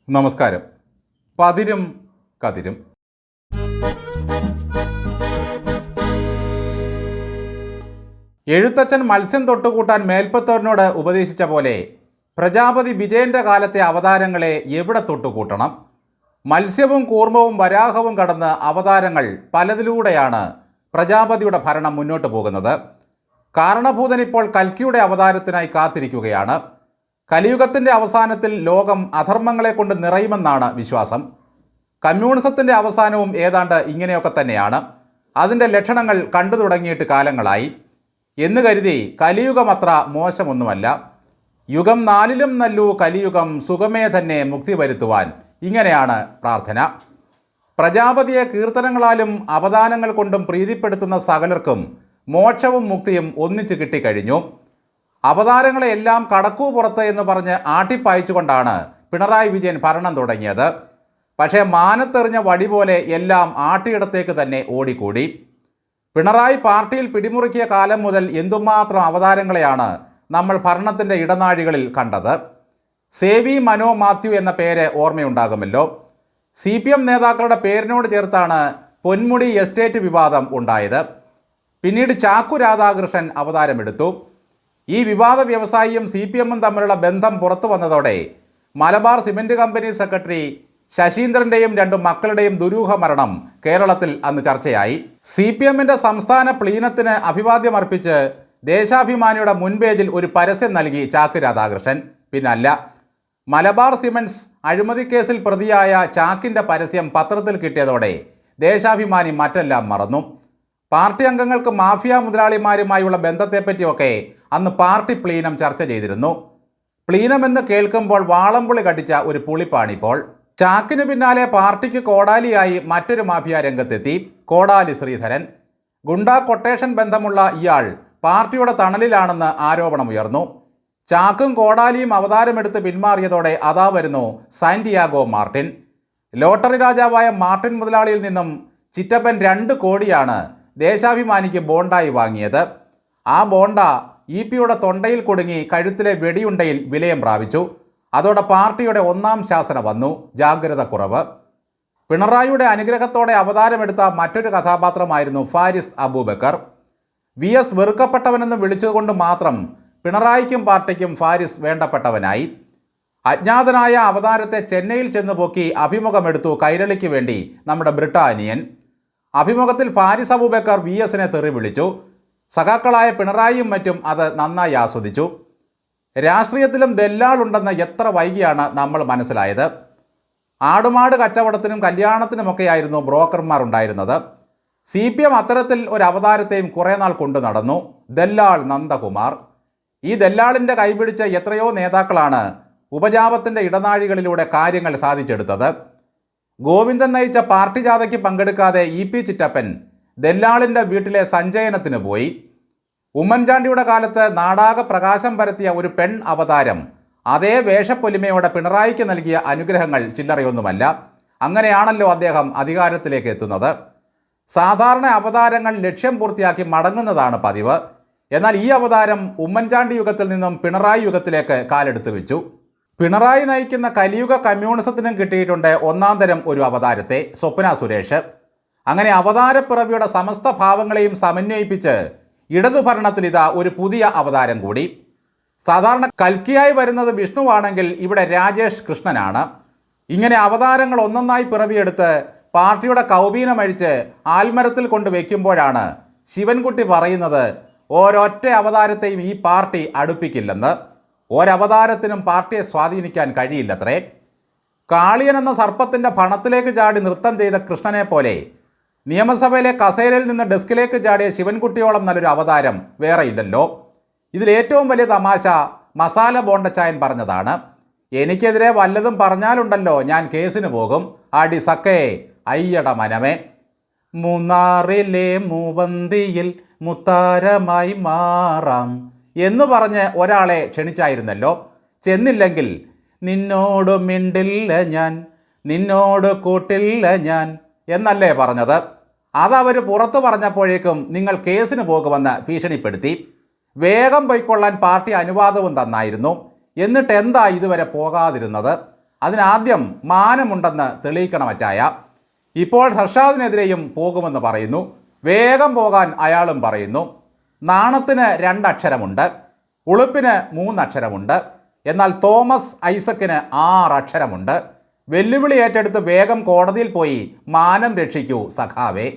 നമസ്കാരം. പതിരും കതിരും. എഴുത്തച്ഛൻ മത്സ്യം തൊട്ടുകൂട്ടാൻ മേൽപ്പത്തവരിനോട് ഉപദേശിച്ച പോലെ പ്രജാപതി വിജയൻ്റെ കാലത്തെ അവതാരങ്ങളെ എവിടെ തൊട്ടുകൂട്ടണം? മത്സ്യവും കൂർമ്മവും വരാഹവും കടന്ന് അവതാരങ്ങൾ പലതിലൂടെയാണ് പ്രജാപതിയുടെ ഭരണം മുന്നോട്ട് പോകുന്നത്. കാരണഭൂതൻ ഇപ്പോൾ കൽക്കിയുടെ അവതാരത്തിനായി കാത്തിരിക്കുകയാണ്. കലിയുഗത്തിൻ്റെ അവസാനത്തിൽ ലോകം അധർമ്മങ്ങളെ കൊണ്ട് നിറയുമെന്നാണ് വിശ്വാസം. കമ്മ്യൂണിസത്തിൻ്റെ അവസാനവും ഏതാണ്ട് ഇങ്ങനെയൊക്കെ തന്നെയാണ്. അതിൻ്റെ ലക്ഷണങ്ങൾ കണ്ടു തുടങ്ങിയിട്ട് കാലങ്ങളായി എന്ന് കരുതി കലിയുഗം അത്ര മോശമൊന്നുമല്ല. യുഗം 4 നല്ലു കലിയുഗം സുഖമേ തന്നെ മുക്തി വരുത്തുവാൻ, ഇങ്ങനെയാണ് പ്രാർത്ഥന. പ്രജാപതിയെ കീർത്തനങ്ങളാലും അവദാനങ്ങൾ കൊണ്ടും പ്രീതിപ്പെടുത്തുന്ന സകലർക്കും മോക്ഷവും മുക്തിയും ഒന്നിച്ച് കിട്ടിക്കഴിഞ്ഞു. അവതാരങ്ങളെയെല്ലാം കടക്കൂ പുറത്ത് എന്ന് പറഞ്ഞ് ആട്ടിപ്പായിച്ചുകൊണ്ടാണ് പിണറായി വിജയൻ ഭരണം തുടങ്ങിയത്. പക്ഷേ മാനത്തെറിഞ്ഞ വടി പോലെ എല്ലാം ആട്ടിയിടത്തേക്ക് തന്നെ ഓടിക്കൂടി. പിണറായി പാർട്ടിയിൽ പിടിമുറുക്കിയ കാലം മുതൽ എന്തുമാത്രം അവതാരങ്ങളെയാണ് നമ്മൾ ഭരണത്തിൻ്റെ ഇടനാഴികളിൽ കണ്ടത്. സേവി മനോ മാത്യു എന്ന പേര് ഓർമ്മയുണ്ടാകുമല്ലോ. CPM നേതാക്കളുടെ പേരിനോട് ചേർത്താണ് പൊന്മുടി എസ്റ്റേറ്റ് വിവാദം ഉണ്ടായത്. പിന്നീട് ചാക്കു രാധാകൃഷ്ണൻ അവതാരമെടുത്തു. ഈ വിവാദ വ്യവസായിയും CPMഉം തമ്മിലുള്ള ബന്ധം പുറത്തു വന്നതോടെ മലബാർ സിമൻറ്റ് കമ്പനി സെക്രട്ടറി ശശീന്ദ്രൻ്റെയും 2 മക്കളുടെയും ദുരൂഹ മരണം കേരളത്തിൽ അന്ന് ചർച്ചയായി. CPMൻ്റെ സംസ്ഥാന പ്ലീനത്തിന് അഭിവാദ്യമർപ്പിച്ച് ദേശാഭിമാനിയുടെ മുൻപേജിൽ ഒരു പരസ്യം നൽകി ചാക്കു രാധാകൃഷ്ണൻ. പിന്നല്ല, മലബാർ സിമൻറ്റ്സ് അഴിമതിക്കേസിൽ പ്രതിയായ ചാക്കിൻ്റെ പരസ്യം പത്രത്തിൽ കിട്ടിയതോടെ ദേശാഭിമാനി മറ്റെല്ലാം മറന്നു. പാർട്ടി അംഗങ്ങൾക്ക് മാഫിയ മുതലാളിമാരുമായുള്ള ബന്ധത്തെപ്പറ്റിയൊക്കെ അന്ന് പാർട്ടി പ്ലീനം ചർച്ച ചെയ്തിരുന്നു. പ്ലീനമെന്ന് കേൾക്കുമ്പോൾ വാളംപുളി കടിച്ച ഒരു പുളിപ്പാണിപ്പോൾ. ചാക്കിന് പിന്നാലെ പാർട്ടിക്ക് കോടാലിയായി മറ്റൊരു മാഫിയ രംഗത്തെത്തി, കോടാലി ശ്രീധരൻ. ഗുണ്ടാ കൊട്ടേഷൻ ബന്ധമുള്ള ഇയാൾ പാർട്ടിയുടെ തണലിലാണെന്ന് ആരോപണമുയർന്നു. ചാക്കും കോടാലിയും അവതാരമെടുത്ത് പിന്മാറിയതോടെ അതാ വരുന്നു സാന്റിയാഗോ മാർട്ടിൻ. ലോട്ടറി രാജാവായ മാർട്ടിൻ മുതലാളിയിൽ നിന്നും ചിറ്റപ്പൻ 2 കോടിയാണ് ദേശാഭിമാനിക്ക് ബോണ്ടായി വാങ്ങിയത്. ആ ബോണ്ട EPയുടെ തൊണ്ടയിൽ കുടുങ്ങി കഴുത്തിലെ വെടിയുണ്ടയിൽ വിലയം പ്രാപിച്ചു. അതോടെ പാർട്ടിയുടെ 1ാം ശാസന വന്നു, ജാഗ്രത കുറവ്. പിണറായിയുടെ അനുഗ്രഹത്തോടെ അവതാരമെടുത്ത മറ്റൊരു കഥാപാത്രമായിരുന്നു ഫാരിസ് അബൂബക്കർ. VS വെറുക്കപ്പെട്ടവനെന്ന് വിളിച്ചുകൊണ്ട് മാത്രം പിണറായിക്കും പാർട്ടിക്കും ഫാരിസ് വേണ്ടപ്പെട്ടവനായി. അജ്ഞാതനായ അവതാരത്തെ ചെന്നൈയിൽ ചെന്ന് പൊക്കി അഭിമുഖമെടുത്തു കൈരളിക്ക് വേണ്ടി നമ്മുടെ ബ്രിട്ടാനിയൻ. അഭിമുഖത്തിൽ ഫാരിസ് അബൂബക്കർ VSനെ തെറി വിളിച്ചു. സഖാക്കളായ പിണറായിയും മറ്റും അത് നന്നായി ആസ്വദിച്ചു. രാഷ്ട്രീയത്തിലും ദല്ലാളുണ്ടെന്ന് എത്ര വൈകിയാണ് നമ്മൾ മനസ്സിലായത്. ആടുമാട് കച്ചവടത്തിനും കല്യാണത്തിനുമൊക്കെയായിരുന്നു ബ്രോക്കർമാർ ഉണ്ടായിരുന്നത്. CPM അത്തരത്തിൽ ഒരു അവതാരത്തെയും കുറേ നാൾ കൊണ്ടു നടന്നു, ദല്ലാൾ നന്ദകുമാർ. ഈ ദല്ലാളിൻ്റെ കൈപിടിച്ച എത്രയോ നേതാക്കളാണ് ഉപജാപത്തിൻ്റെ ഇടനാഴികളിലൂടെ കാര്യങ്ങൾ സാധിച്ചെടുത്തത്. ഗോവിന്ദൻ നയിച്ച പാർട്ടി ജാഥയ്ക്ക് പങ്കെടുക്കാതെ EP ചിറ്റപ്പൻ ദല്ലാളിൻ്റെ വീട്ടിലെ സഞ്ചയനത്തിന് പോയി. ഉമ്മൻചാണ്ടിയുടെ കാലത്ത് നാടാകെ പ്രകാശം പരത്തിയ ഒരു പെൺ അവതാരം അതേ വേഷപ്പൊലിമയോടെ പിണറായിക്ക് നൽകിയ അനുഗ്രഹങ്ങൾ ചില്ലറയൊന്നുമല്ല. അങ്ങനെയാണല്ലോ അദ്ദേഹം അധികാരത്തിലേക്ക് എത്തുന്നത്. സാധാരണ അവതാരങ്ങൾ ലക്ഷ്യം പൂർത്തിയാക്കി മടങ്ങുന്നതാണ് പതിവ്. എന്നാൽ ഈ അവതാരം ഉമ്മൻചാണ്ടി യുഗത്തിൽ നിന്നും പിണറായി യുഗത്തിലേക്ക് കാലെടുത്ത് വെച്ചു. പിണറായി നയിക്കുന്ന കലിയുഗ കമ്മ്യൂണിസത്തിനും കിട്ടിയിട്ടുണ്ട് 1ാം തരം ഒരു അവതാരത്തെ, സ്വപ്ന സുരേഷ്. അങ്ങനെ അവതാരപ്പിറവിയുടെ സമസ്ത ഭാവങ്ങളെയും സമന്വയിപ്പിച്ച് ഇടതുഭരണത്തിൽ ഇതാ ഒരു പുതിയ അവതാരം കൂടി. സാധാരണ കൽക്കിയായി വരുന്നത് വിഷ്ണുവാണെങ്കിൽ ഇവിടെ രാജേഷ് കൃഷ്ണനാണ്. ഇങ്ങനെ അവതാരങ്ങൾ ഒന്നൊന്നായി പിറവിയെടുത്ത് പാർട്ടിയുടെ കൗബീനമഴിച്ച് ആൽമരത്തിൽ കൊണ്ട് വയ്ക്കുമ്പോഴാണ് ശിവൻകുട്ടി പറയുന്നത് ഒരൊറ്റ അവതാരത്തെയും ഈ പാർട്ടി അടുപ്പിക്കില്ലെന്ന്. ഒരവതാരത്തിനും പാർട്ടിയെ സ്വാധീനിക്കാൻ കഴിയില്ലത്രേ. കാളിയൻ എന്ന സർപ്പത്തിൻ്റെ ഭണത്തിലേക്ക് ചാടി നൃത്തം ചെയ്ത കൃഷ്ണനെ പോലെ നിയമസഭയിലെ കസേരയിൽ നിന്ന് ഡെസ്കിലേക്ക് ചാടിയ ശിവൻകുട്ടിയോളം നല്ലൊരു അവതാരം വേറെ ഇല്ലല്ലോ. ഇതിലേറ്റവും വലിയ തമാശ മസാല ബോണ്ടച്ചായൻ പറഞ്ഞതാണ്. എനിക്കെതിരെ വല്ലതും പറഞ്ഞാലുണ്ടല്ലോ ഞാൻ കേസിന് പോകും, അടി സക്കേ അയ്യട മനമേ. മൂന്നാറിലെ മൂവന്തിയിൽ മുത്താരമായി മാറാം എന്ന് പറഞ്ഞ് ഒരാളെ ക്ഷണിച്ചായിരുന്നല്ലോ. ചെന്നില്ലെങ്കിൽ നിന്നോട് മിണ്ടില്ല ഞാൻ, നിന്നോട് കൂട്ടില്ല ഞാൻ എന്നല്ലേ പറഞ്ഞത്. അതവർ പുറത്തു പറഞ്ഞപ്പോഴേക്കും നിങ്ങൾ കേസിന് പോകുമെന്ന് ഭീഷണിപ്പെടുത്തി. വേഗം പൊയ്ക്കൊള്ളാൻ പാർട്ടി അനുവാദവും തന്നായിരുന്നു. എന്നിട്ട് എന്താ ഇതുവരെ പോകാതിരുന്നത്? അതിനാദ്യം മാനമുണ്ടെന്ന് തെളിയിക്കണം അച്ചായ. ഇപ്പോൾ ഹർഷാദിനെതിരെയും പോകുമെന്ന് പറയുന്നു. വേഗം പോകാൻ അയാളും പറയുന്നു. നാണത്തിന് 2 അക്ഷരമുണ്ട്, ഉളുപ്പിന് 3 അക്ഷരമുണ്ട്. എന്നാൽ തോമസ് ഐസക്കിന് 6 അക്ഷരമുണ്ട്. വെല്ലുവിളി ഏറ്റെടുത്ത് വേഗം കോടതിയിൽ പോയി മാനം രക്ഷിക്കൂ സഖാവേ.